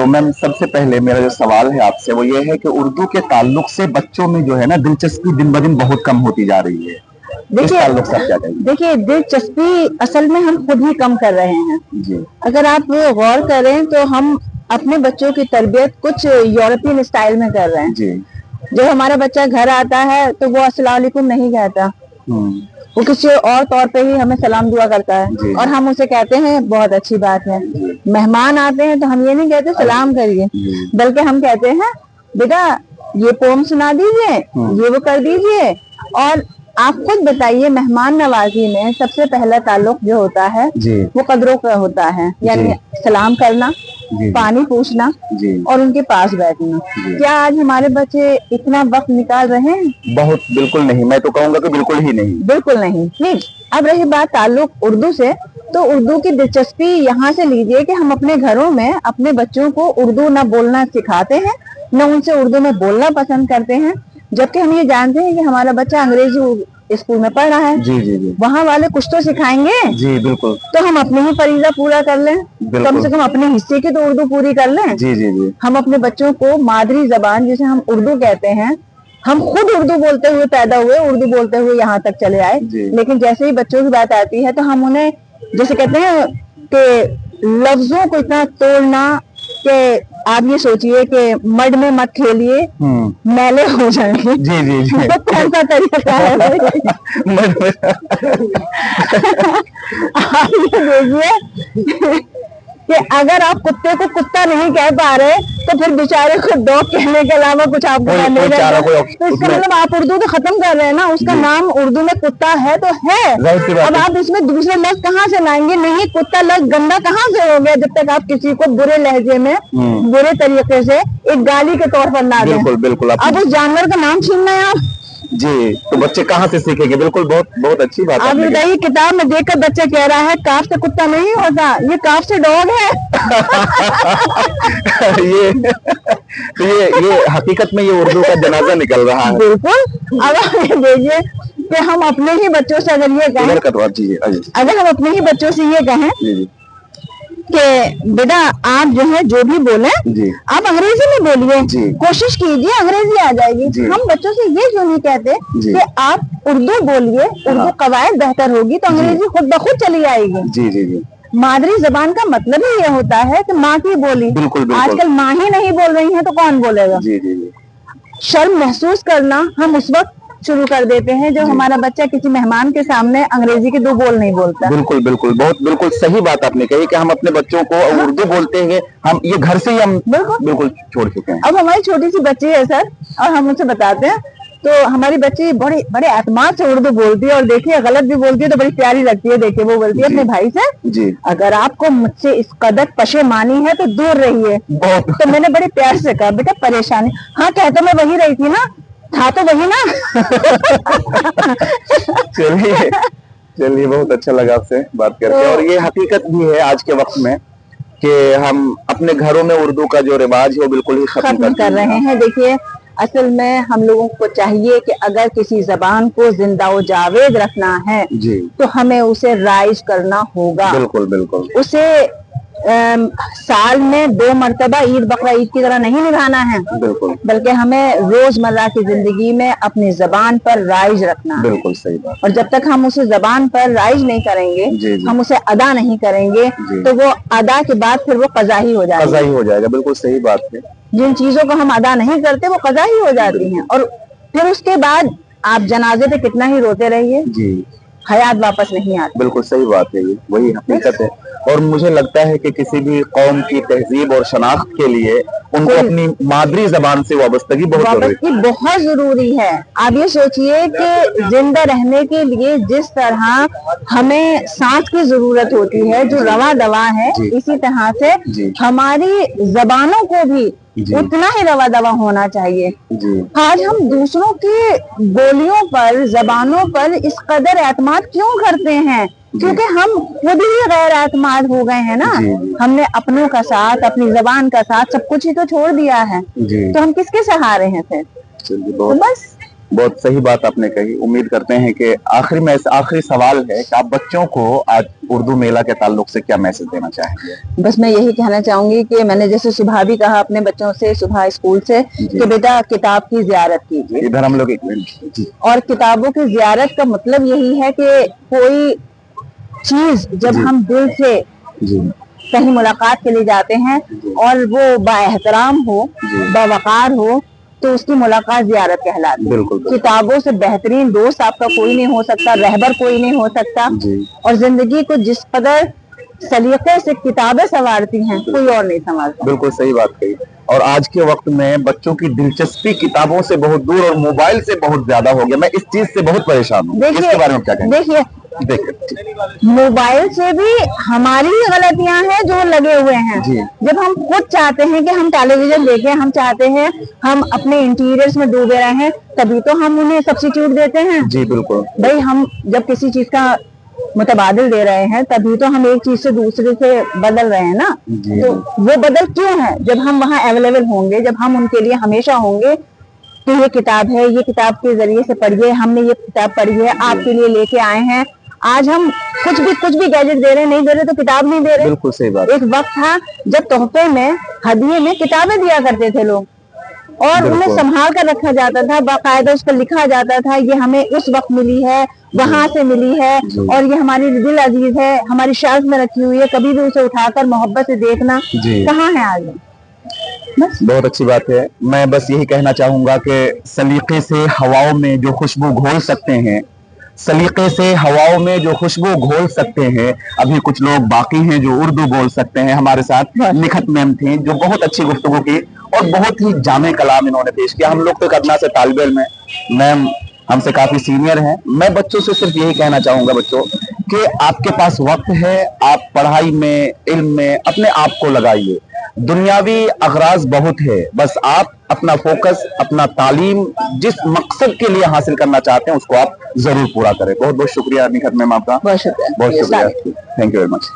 Ma'am सबसे पहले मेरा जो सवाल है आपसे वो ये है कि उर्दू के ताल्लुक से बच्चों में जो है ना दिलचस्पी दिन ब दिन बहुत कम होती जा रही है। देखिए दिलचस्पी असल में हम खुद ही कम कर रहे हैं जी। अगर आप गौर करें तो हम अपने बच्चों की तरबियत कुछ यूरोपियन स्टाइल में कर रहे हैं जी। जब हमारा बच्चा घर आता है तो वो अस्सलाम वालेकुम नहीं कहता, वो किसी और तौर पे ही हमें सलाम दुआ करता है और हम उसे कहते हैं बहुत अच्छी बात है। मेहमान आते हैं तो हम ये नहीं कहते सलाम करिए, बल्कि हम कहते हैं बेटा ये पोम सुना दीजिए, ये वो कर दीजिए। और आप खुद बताइए मेहमान नवाजी में सबसे पहला ताल्लुक जो होता है वो कदरों का होता है, यानी सलाम करना, पानी पूछना और उनके पास बैठना। क्या आज हमारे बच्चे इतना वक्त निकाल रहे हैं? बहुत, बिल्कुल नहीं। मैं तो कहूँगा कि बिल्कुल ही नहीं, बिल्कुल नहीं। ठीक, अब रही बात ताल्लुक उर्दू से, तो उर्दू की दिलचस्पी यहाँ से लीजिए कि हम अपने घरों में अपने बच्चों को उर्दू न बोलना सिखाते हैं, न उनसे उर्दू में बोलना पसंद करते हैं, जबकि हम ये जानते हैं कि हमारा बच्चा अंग्रेजी स्कूल में पढ़ रहा है जी। वहाँ वाले कुछ तो सिखाएंगे जी, बिल्कुल। तो हम अपनी ही फरीजा पूरा कर लें, कम से कम अपने हिस्से की तो उर्दू पूरी कर लें जी। हम अपने बच्चों को मादरी जबान जिसे हम उर्दू कहते हैं, हम खुद उर्दू बोलते हुए पैदा हुए, उर्दू बोलते हुए यहाँ तक चले आए, लेकिन जैसे ही बच्चों की बात आती है तो हम उन्हें जैसे कहते हैं कि लफ्जों को इतना तोड़ना कि आप ये सोचिए कि मड में मत खेलिए मैले हो जाएंगे जी। तो कौन सा तरीका है आप ये देखिए कि अगर आप कुत्ते को कुत्ता नहीं कह पा रहे तो फिर बेचारे को डॉग कहने के अलावा कुछ आपको नहीं रहता। तो इसका मतलब आप उर्दू तो खत्म कर रहे हैं ना, उसका नाम उर्दू में कुत्ता है तो है। अब आप इसमें दूसरे लफ्ज कहाँ से लाएंगे? नहीं, कुत्ता लफ्ज गंदा कहाँ से हो गया जब तक आप किसी को बुरे लहजे में बुरे तरीके से एक गाली के तौर पर ना दें। बिल्कुल। अब उस जानवर का नाम छीनना है आप जी, तो बच्चे कहाँ से सीखेंगे? बिल्कुल, बहुत अच्छी बात है। आप बताइए, किताब में देखकर बच्चा कह रहा है काफ से कुत्ता नहीं होता, ये काफ से डॉग है। ये हकीकत में ये उर्दू का जनाजा निकल रहा है। बिल्कुल। अब आप ये देखिए कि हम अपने ही बच्चों से अगर ये कहें, अगर हम अपने ही बच्चों से ये कहें कि बेटा आप जो है जो भी बोले आप अंग्रेजी में बोलिए, कोशिश कीजिए अंग्रेजी आ जाएगी। हम बच्चों से ये क्यों नहीं कहते कि आप उर्दू बोलिए, उर्दू कवायद बेहतर होगी तो अंग्रेजी खुद ब खुद चली आएगी। जी। मादरी जबान का मतलब ही ये होता है कि माँ की बोली। आजकल माँ ही नहीं बोल रही है तो कौन बोलेगा? शर्म महसूस करना हम उस वक्त शुरू कर देते हैं जब हमारा बच्चा किसी मेहमान के सामने अंग्रेजी के दो बोल नहीं बोलता। बिल्कुल, बिल्कुल सही बात आपने कही कि हम अपने बच्चों को उर्दू बोलते हैं, हम ये घर से ही हम बिल्कुल छोड़ चुके हैं। अब हमारी छोटी सी बच्ची है सर, और हम उनसे बताते हैं तो हमारी बच्ची बड़े एतमाद से उर्दू बोलती है, और देखिए गलत भी बोलती है तो बड़ी प्यारी लगती है। देखिए वो बोलती है अपने भाई से, अगर आपको मुझसे इस कदर पशेमानी है तो दूर रहिए। तो मैंने बड़े प्यार से कहा बेटा परेशानी, हाँ कहते मैं वही रही थी ना, था तो वही ना। चलिए बहुत अच्छा लगा आपसे बात करके। और ये हकीकत भी है आज के वक्त में कि हम अपने घरों में उर्दू का जो रिवाज है वो बिल्कुल ही खत्म कर रहे हैं। देखिए असल में हम लोगों को चाहिए कि अगर किसी जबान को जिंदा व जावेद रखना है तो हमें उसे राइज करना होगा। बिल्कुल। उसे साल में 2 मरतबा ईद बकरा ईद की तरह नहीं निभाना है, बल्कि हमें रोजमर्रा की जिंदगी में अपनी जबान पर राइज रखना है। बिल्कुल सही बात। और जब तक हम उसे जबान पर राइज नहीं करेंगे, हम उसे अदा नहीं करेंगे, तो वो अदा के बाद फिर वो कज़ा ही हो जाएगा। बिल्कुल सही बात है। जिन चीजों को हम अदा नहीं करते वो कज़ा ही हो जाती हैं, और फिर उसके बाद आप जनाजे पे कितना ही रोते रहिए, हयात वापस नहीं आती। बिल्कुल सही बात है, ये वही हकीकत है। और मुझे लगता है कि किसी भी कौम की तहजीब और शनाख्त के लिए उनको अपनी मादरी जबान से वाबस्तगी बहुत जरूरी है। आप ये सोचिए कि जिंदा रहने के लिए जिस तरह हमें सांस की जरूरत होती है जो रवा दवा है, इसी तरह से हमारी जबानों को भी उतना ही रवा दवा होना चाहिए। आज हम दूसरों की बोलियों पर, जबानों पर इस कदर एतमाद क्यों करते हैं? क्योंकि हम खुद ही गैर एतमाद हो गए हैं ना। हमने अपनों का साथ, अपनी जबान का साथ, सब कुछ ही तो छोड़ दिया है, तो हम किसके सहारे हैं फिर? तो बस बहुत सही बात आपने कही। उम्मीद करते हैं कि आखिरी सवाल है कि आप बच्चों को आज उर्दू मेला के ताल्लुक से क्या मैसेज देना चाहेंगे? बस मैं यही कहना चाहूंगी कि मैंने जैसे सुबह भी कहा अपने बच्चों से सुबह स्कूल से कि बेटा किताब की जियारत कीजिए। इधर हम लोग एक मिनट जी। और किताबों की जियारत का मतलब यही है कि कोई चीज जब हम दिल से कहीं मुलाकात के लिए जाते हैं और वो बाएहतराम हो, बावकार हो, तो उसकी मुलाकात जियारत कहलाती है। बिल्कुल। किताबों से बेहतरीन दोस्त आपका कोई नहीं हो सकता, रहबर कोई नहीं हो सकता। और जिंदगी को जिस कदर सलीके से किताबें संवारती हैं कोई और नहीं संवारता। बिल्कुल सही बात कही। और आज के वक्त में बच्चों की दिलचस्पी किताबों से बहुत दूर और मोबाइल से बहुत ज्यादा हो गया। मैं इस चीज से बहुत परेशान हूँ। इसके बारे में क्या कहेंगे? देखिए मोबाइल से भी हमारी गलतियां हैं जो लगे हुए हैं। जब हम खुद चाहते हैं कि हम टेलीविजन देखें, हम चाहते हैं हम अपने इंटीरियर्स में डूबे रहें, तभी तो हम उन्हें सब्स्टिट्यूट देते हैं। जी बिल्कुल। भाई हम जब किसी चीज का मुतबादिल दे रहे हैं तभी तो हम एक चीज से दूसरे से बदल रहे हैं ना। तो वो बदल क्यों है? जब हम वहाँ अवेलेबल होंगे, जब हम उनके लिए हमेशा होंगे कि ये किताब है, ये किताब के जरिए से पढ़िए, हमने ये किताब पढ़ी है, आपके लिए लेके आए हैं। आज हम कुछ भी गैजेट दे रहे हैं, नहीं दे रहे तो किताब नहीं दे रहे। बिल्कुल सही बात। एक वक्त था जब तोहफे में, हदिये में किताबें दिया करते थे लोग और उन्हें संभाल कर रखा जाता था, बाकायदा उस पर लिखा जाता था ये हमें उस वक्त मिली है, वहां से मिली है और ये हमारी दिल अजीज है, हमारी शेल्फ में रखी हुई है, कभी भी उसे उठाकर मोहब्बत से देखना। कहाँ है आज? बहुत अच्छी बात है। मैं बस यही कहना चाहूंगा कि सलीके से हवाओं में जो खुशबू घोल सकते हैं, सलीके से हवाओं में जो खुशबू घोल सकते हैं, अभी कुछ लोग बाकी हैं जो उर्दू बोल सकते हैं। हमारे साथ निखत मैम थी जो बहुत अच्छी गुफ्तगू की और बहुत ही जामे कलाम इन्होंने पेश किया। हम लोग तो अदना से तालिब इल्म हैं, मैम हमसे काफी सीनियर हैं। मैं बच्चों से सिर्फ यही कहना चाहूंगा बच्चों कि आपके पास वक्त है, आप पढ़ाई में, इल्म में अपने आप को लगाइए। दुनियावी अगराज बहुत है, बस आप अपना फोकस, अपना तालीम जिस मकसद के लिए हासिल करना चाहते हैं उसको आप जरूर पूरा करें। बहुत बहुत शुक्रिया निखत मैम आपका। बहुत शुक्रिया। Thank you very much.